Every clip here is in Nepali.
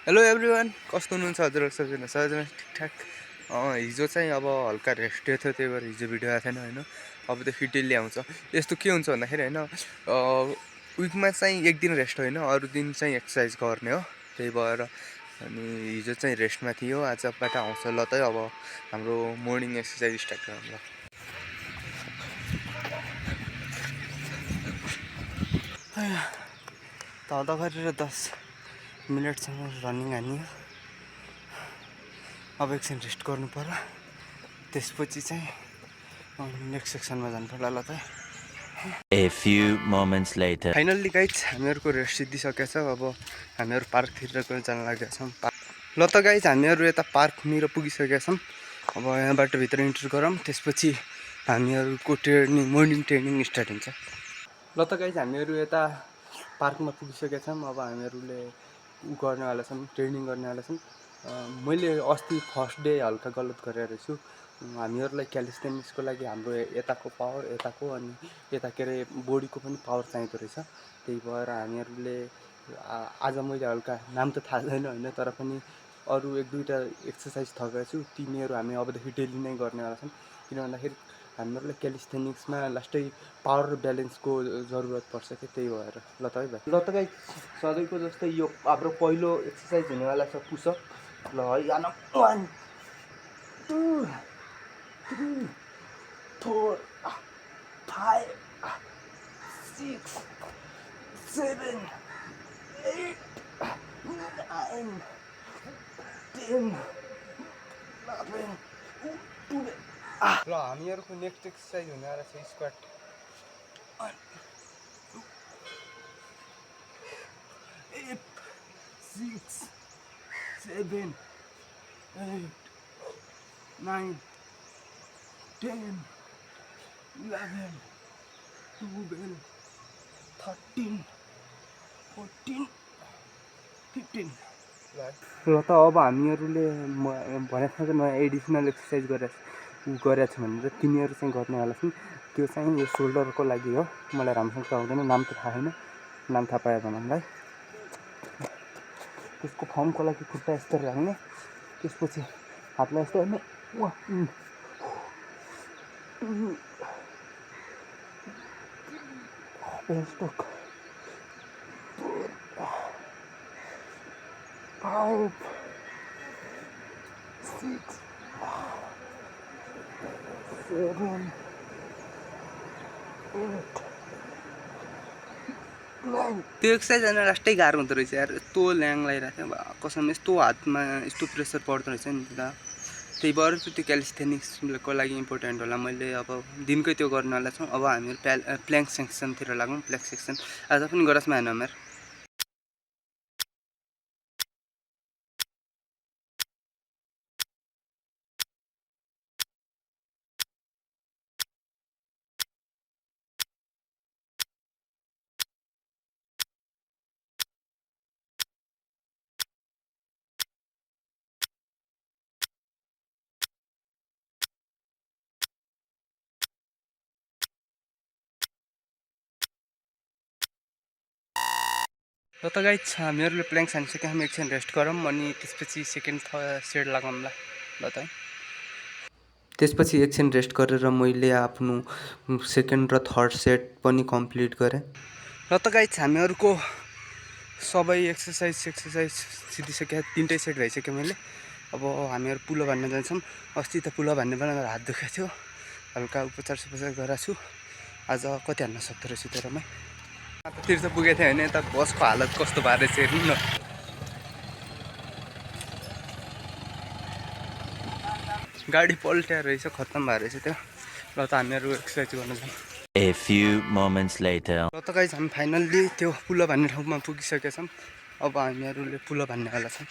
हेलो एभ्रिवान, कस्तो हुनुहुन्छ हजुरहरू सबैजना? सबैजना ठिकठाक? हिजो चाहिँ अब हल्का रेस्ट थियो, त्यही भएर हिजो भिडियो आएको थिएन होइन। अबदेखि डेली आउँछ। यस्तो के हुन्छ भन्दाखेरि होइन, विकमा चाहिँ एक दिन रेस्ट होइन, अरू दिन चाहिँ एक्सर्साइज गर्ने हो। त्यही भएर अनि हिजो चाहिँ रेस्टमा थियो, आजबाट आउँछ ल त। अब हाम्रो मर्निङ एक्सर्साइज स्टार्ट गरौँ ल। तल गरेर 10 मिनटसम्म रनिङ हान्यो। अब एकछिन रेस्ट गर्नु पर्ला, त्यसपछि चाहिँ नेक्स्ट सेक्सनमा जानु पर्ला ल त। A few moments later. Finally guys हामीहरूको रेस्ट सिद्धिसकेको छ। अब हामीहरू पार्कतिर जान लागेका छौँ। ल त गाइज, हामीहरू यता पार्कनिर पुगिसकेका छौँ। अब यहाँबाट भित्र इन्टर गरौँ, त्यसपछि हामीहरूको ट्रेनिङ, मर्निङ ट्रेनिङ स्टार्ट हुन्छ। ल त गाइज, हामीहरू यता पार्कमा पुगिसकेका छौँ। अब हामीहरूले गर्नेवाला छौँ, ट्रेनिङ गर्नेवाला छौँ। मैले अस्ति फर्स्ट डे हल्का गलत गरेर रहेछु। हामीहरूलाई क्यालिस्थेनिक्सको लागि हाम्रो यताको पावर, यताको अनि यता के अरे बोडीको पनि पावर चाहिँदो रहेछ। त्यही भएर हामीहरूले आज मैले हल्का नाम त थाहा छैन होइन, तर पनि अरू एक दुईवटा एक्सर्साइज थपेको छु। तिनीहरू हामी अबदेखि डेली नै गर्नेवाला छौँ। किन भन्दाखेरि हामीहरूलाई क्यालिस्थेनिक्समा लास्टै पावर र ब्यालेन्सको जरुरत पर्छ कि, त्यही भएर। ल त है भाइ। ल त गाइस, सधैँको जस्तै यो हाम्रो पहिलो एक्सर्साइज हुनेवाला छ पुसअप। ल है, आन 1 2 3 4 5 6 7 8 9 10 11 12। ल हामीहरूको नेक्स्ट एक्सर्साइज हुनेवाला छ स्क्वाट। 1 8 6 7 8 9 10 11 12 13 14 15। ल त अब हामीहरूले भनेको छ नयाँ एडिसनल एक्सर्साइज गरेको छु भनेर तिनीहरू चाहिँ गर्नेवाला छन्। त्यो चाहिँ यो सोल्डरको लागि हो। मलाई राम्रोसँग त आउँदैन, नाम त थाहा छैन, नाम थाहा पायो भने मलाई। त्यसको फर्मको लागि खुट्टा यस्तो राख्ने, त्यसपछि हातलाई यस्तो हेर्ने, स्टक 5 6 7 8 9। त्यो एक्सर्साइज गर्न लास्टै गाह्रो हुँदो रहेछ यार। यस्तो ल्याङ लगाइरहेको थियो कसम, यस्तो हातमा यस्तो प्रेसर पर्दो रहेछ नि त। त्यही भएर त्यो क्यालिस्थेनिक्सको लागि इम्पोर्टेन्ट होला। मैले अब दिनकै त्यो गर्नेवाला छौँ। अब हामीहरू प्ल्याङ्क सेक्सनतिर लागौँ। प्ल्याङ्क सेक्सन आज पनि गरासमा हेर्नु हामीहरू। ल त गाइज, हामीहरूले प्ल्याङ्क हानिसक्यो। हामी एकछिन रेस्ट गरौँ अनि त्यसपछि सेकेन्ड सेट लगाउँला ल त है। त्यसपछि एकछिन रेस्ट गरेर मैले आफ्नो सेकेन्ड र थर्ड सेट पनि कम्प्लिट गरेँ। ल त गाइज, हामीहरूको सबै एक्सर्साइज सिद्धिसक्यो। 3टै सेट भइसक्यो मैले। अब हामीहरू पुलो हान्न जान्छौँ। अस्ति त पुलो हान्ने बेला मेरो हात दुखेको थियो, हल्का उपचार गरेको छु। आज कति हान्न सक्दो रहेछु तर म तीर्थ पुगेको थिएँ होइन। यता बसको हालत कस्तो भएर रहेछ हेर्नु न। गाडी पल्ट्याएर रहेछ, खत्तम भएर रहेछ त्यो। ल त हामीहरू एक्सर्साइज गर्न जाउँ। A few moments later. ल त गाइज, हामी फाइनल्ली त्यो पुलो हान्ने ठाउँमा पुगिसकेका छौँ। अब हामीहरूले पुलो हान्नेवाला छौँ।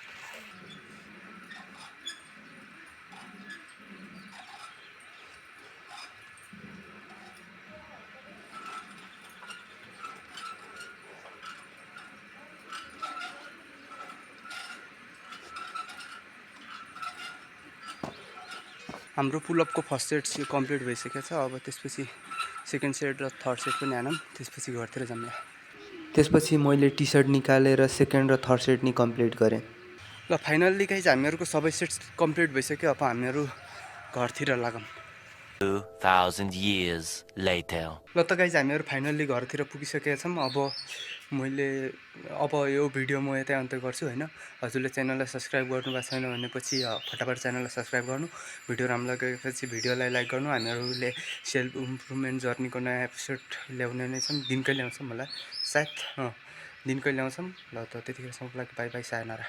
हाम्रो पुलअपको फर्स्ट सेट चाहिँ कम्प्लिट भइसकेको छ। अब त्यसपछि सेकेन्ड सेट र थर्ड सेट पनि हानौँ, त्यसपछि घरतिर जाऊँ। त्यसपछि मैले टी सर्ट निकालेर सेकेन्ड र थर्ड सेट नि कम्प्लिट गरेँ। ल फाइनल्ली गाइज हामीहरूको सबै सेट्स कम्प्लिट भइसक्यो। अब हामीहरू घरतिर लागौँ। 2,000 years later. ल त गाइज हामीहरू फाइनल्ली घरतिर पुगिसकेका छौँ। अब यो भिडियो म यतै अन्त्य गर्छु होइन। हजुरले च्यानललाई सब्सक्राइब गर्नुभएको छैन भनेपछि फटाफट च्यानललाई सब्सक्राइब गर्नु। भिडियो राम्रो लागेपछि भिडियोलाई लाइक गर्नु। हामीहरूले सेल्फ इम्प्रुभमेन्ट जर्नीको नयाँ एपिसोड ल्याउने नै छौँ। दिनकै ल्याउँछौँ होला सायद, दिनकै ल्याउँछौँ। ल त त्यतिखेरसम्मको लागि बाई बाई, सायोनारा।